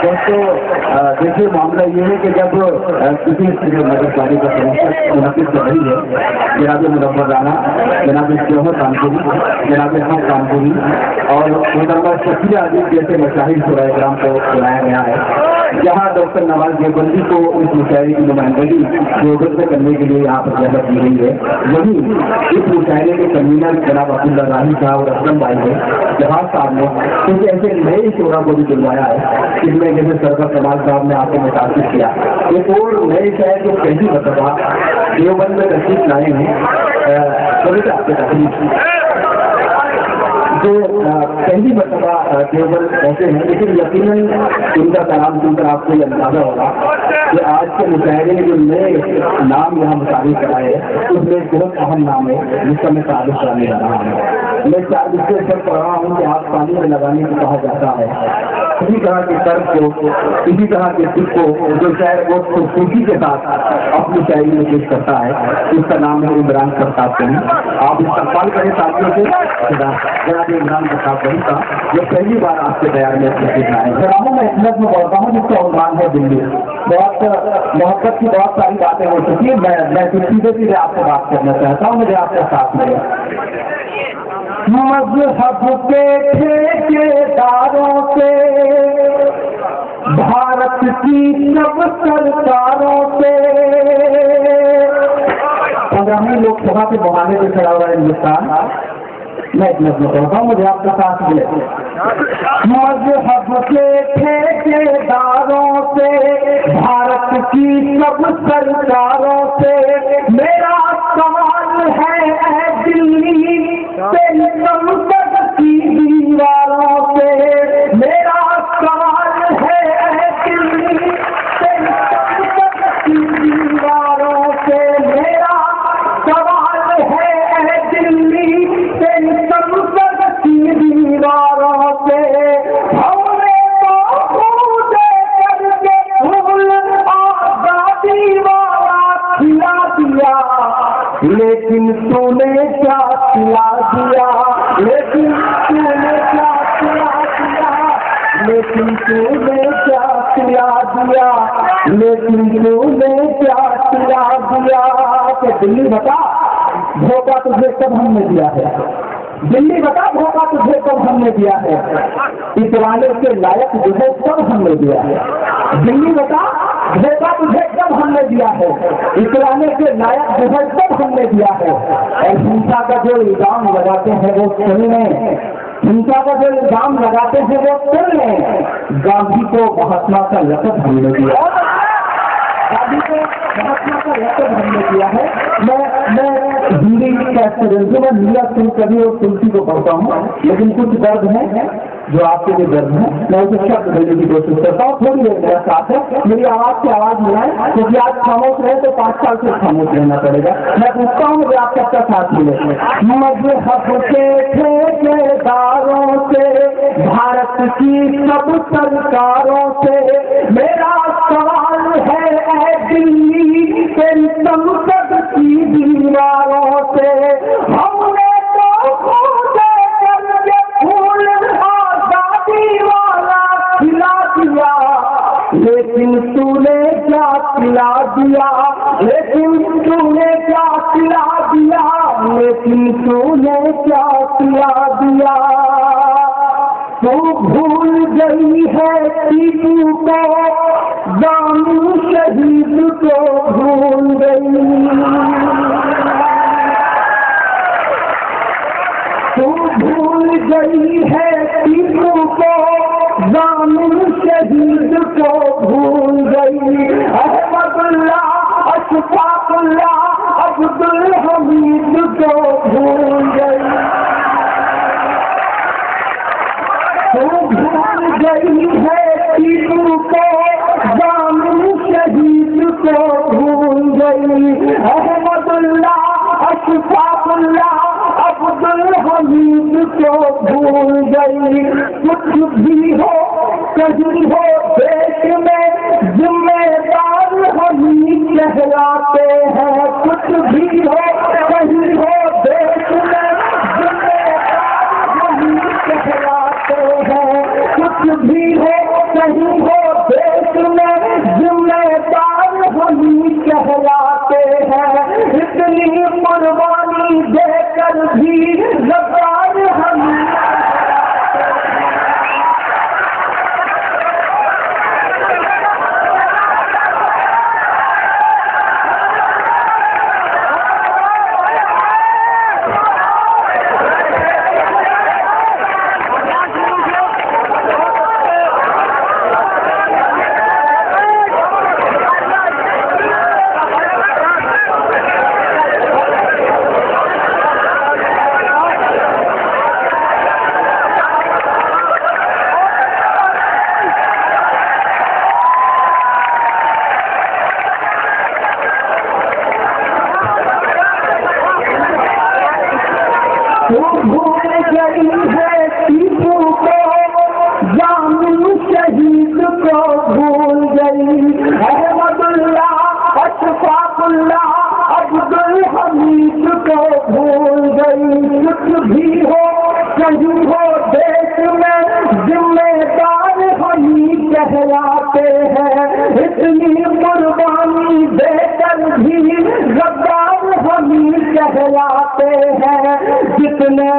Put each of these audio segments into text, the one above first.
दोस्तों देखिए मामला ये है कि जब किसी नगरपालिका का समस्या मुनक़िद कर रही है, जनाब मुनव्वर राना, जनाब शोहर कानपुरी, जनाब अहमद कानपुरी और मोहतरमा शकीला अजीज जैसे मशाहिर शुराए-ए-किराम को बुलाया गया है, जहाँ डॉक्टर नवाज देवबंदी को इस मुशायरे की नुमाइंदगी जोगत में करने के लिए यहाँ पर जगह दी गई है। वहीं इस मुशायरे के कन्वीनर जनाब अब्दुल्ला राही साहब और असलम भाई ने जहाज साहब ने कुछ ऐसे नए शोरा को भी बुलवाया है, जिसमें जैसे सरवर कमाल साहब ने आपको मुतासिर किया। एक और नए शायर जो पहली मरतबा देवबंद में तशरीफ लाए हैं, कविता आपके तकलीफ जो पहली मरतबा देवबंद ऐसे हैं, लेकिन यकीनन उनका कलाम सुनकर आपको यह अंदाजा होगा कि आज के मुशायरे में जो नए नाम यहाँ मुताबिक कराए उसमें एक बहुत अहम नाम है जिसका मैं तारीफ कराने जा रहा हूँ। मैं इसके ऊपर पढ़ रहा हूँ कि आप पानी में लगाने को कहा जाता है। इसी तरह के तर्क को, इसी तरह के सिख को जो शायर बहुत खूबसूरती के साथ अपनी शायरी में पेश करता है, उसका नाम है इमरान प्रताप गनी। आप इस्तेमाल करें साथियों से जनाब इमरान प्रताप गनी का, जो पहली बार आपके तैयार में सीखना है। जनाबों मैं एक नज़्म पढ़ता हूँ जिसका उन्वान है दिल्ली। बहुत मोहब्बत की बहुत सारी बातें हो चुकी है, मैं सीधे सीधे आपसे बात करना चाहता हूँ, मुझे आपके साथ में मज़हब के ठेकेदारों से, भारत की सब सरकारों से, 15वीं लोकसभा के बहाने से खड़ा हुआ हिंदुस्तान, मैं एक नज़्म कहता हूँ, मुझे आपके साथ मिले। मज़हब के ठेकेदारों से, भारत की सब सरकारों से मेरा सवाल है ऐ दिल्ली तेरी संसद की दीवारों से, मेरा सवाल है ऐ दिल्ली तेरी संसद की दीवारों से, मेरा सवाल है ऐ दिल्ली तेरी संसद की दीवारों से। हमने तो खुद करके फूल आजादी वाला खिला दिया, लेकिन तूने क्या खिला दिया, लेकिन तूने क्या खिला दिया, लेकिन तूने क्या खिला दिया, लेकिन तूने क्या खिला दिया। कि दिल्ली बता धोखा तुझे कब हमने दिया है, दिल्ली बता धोखा तुझे कब हमने दिया है, इतराने के लायक तुझे कब हमने दिया है। दिल्ली बता धोखा तुझे कब हमने दिया है, इतराने के लायक तुझे कब हमने दिया है। और हिंसा का जो इल्जाम लगाते हैं वो सुन लें, हिंसा का जो इल्जाम लगाते हैं वो सुन लें। गांधी को महात्मा का लक़ब हमने दिया, गांधी को महात्मा का लक़ब हमने दिया है। मैं हिंदी का स्टूडेंट हूँ, मैं मीरा सिंह कवि और तुलसी को पढ़ता हूँ, लेकिन कुछ दर्द है जो आपके लिए दर्द है, मैं उसे शब्द देने की कोशिश करता हूँ। थोड़ी देर मेरा साथ है, मेरी आवाज से आवाज मिलाए, क्योंकि आज खामोश रहे तो 5 साल से खामोश रहना पड़ेगा। मैं पूछता हूँ मुझे आप सबका साथ मिले। मज़हब के ठेकेदारों से, भारत की सब सरकारों से मेरा सवाल है ऐ दिल्ली तेरी संसद की दीवारों से। हमने तो खुद करके फूल आजादी वाला खिला दिया, लेकिन तूने क्या खिला दिया, लेकिन तूने क्या खिला दिया, लेकिन तूने क्या खिला दिया। तू भूल गई है टीपू को, जामिन शहीद को भूल गई, तू भूल गई है टीपू को, जामिन शहीद को भूल गई। अहमदुल्लाह अशफाकुल्लाह अब्दुल हमीद को भूल गई, तू भूल गई है टीपू को, जामिन शहीद को भूल गई। अहमदुल्लाह अशफाकुल्लाह अब्दुल हमीद को भूल गई। कुछ भी हो कहीं हो देश में जिम्मेदार हम ही कहलाते हैं, कुछ भी हो कहीं हो देश में जिम्मेदार हम ही कहलाते हैं, कुछ भी हो कहीं हो कहलाते हैं। इतनी कुर्बानी देकर भी गद्दार हम भूल गई है टीपू को, जामिन शहीद को भूल गई। अहमदुल्लाह, अशफाकुल्लाह, अब्दुल हमीद को भूल गई। कुछ भी हो कहीं हो देश में जिम्मेदार हमी कहलाते हैं। इतनी कुर्बानी देकर भी गद्दार हमी कहलाते हैं। जितने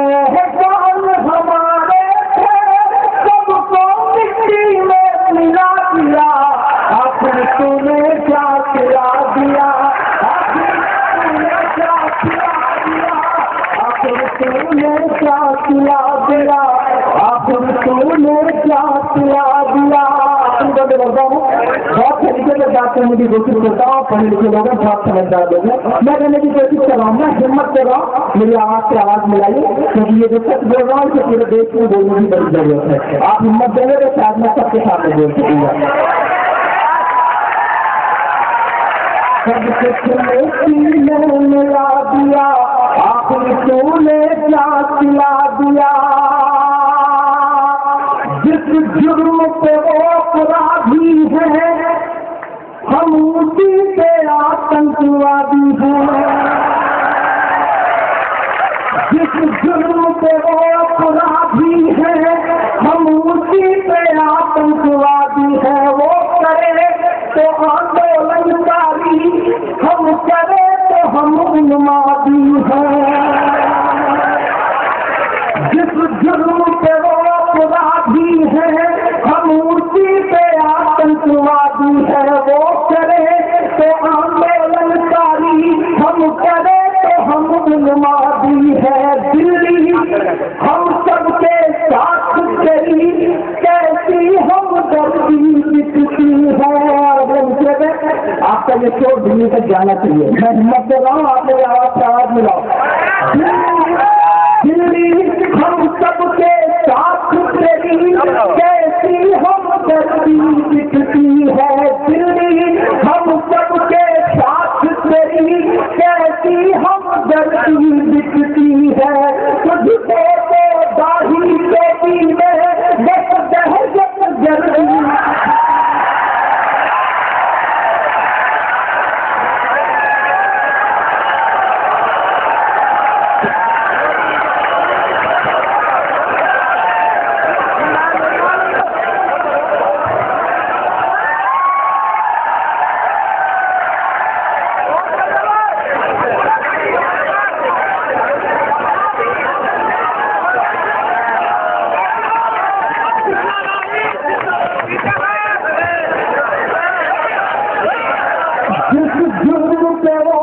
जान हमारे थे सबको मिट्टी में मिला दिया। आखिर तूने क्या खिला दिया, आखिर तूने क्या खिला दिया, आखिर तूने क्या खिला दिया, आखिर तूने क्या खिला दिया। बहुत तरीके से बात करने की कोशिश करता हूँ, पढ़े लिखे लोग बहुत समझदार लोग हैं। मैं कहने की कोशिश कर रहा हूँ, मैं हिम्मत कर रहा हूँ, मेरी आवाज से आवाज मिलाइए, क्योंकि ये जो सच बोल रहा हूँ पूरे देश में बोलने की बड़ी जरूरत है। आप हिम्मत देंगे तो शायद मैं सबके सामने बोल सकूंगा। सब कुछ मिला दिया, आखिर तूने क्या खिला दिया। जिस जुर्म पे वो अपराधी है, हम उसी पे आतंकवादी हैं। जिस जुर्म पे वो अपराधी है, हम उसी पे आतंकवादी हैं। वो करे तो आंदोलनकारी, हम करे तो हम उन्मादी हैं। जिस जुर्म पे वो अपराधी है, हम उसी पे आतंकवादी है। वो करे तो आंदोलनकारी, हम करे तो हम उन्मादी है। दिल्ली हम सबके साथ चली, कैसी हम दर्दी दिखती है। आपका ये शो दिल्ली तक जाना चाहिए। मैं हिम्मत कर रहा हूँ, आप मेरी आवाज से आवाज मिलाओ। दिल्ली हम सबके साथ चली, कैसी हम दर्दी दिखती है। दिल्ली हम सबके साथ चली, कैसी हम दर्दी दिखती है। तुझको तो दाढ़ी टोपी में बस दहशत जल्दी। जिस जुर्म पे वो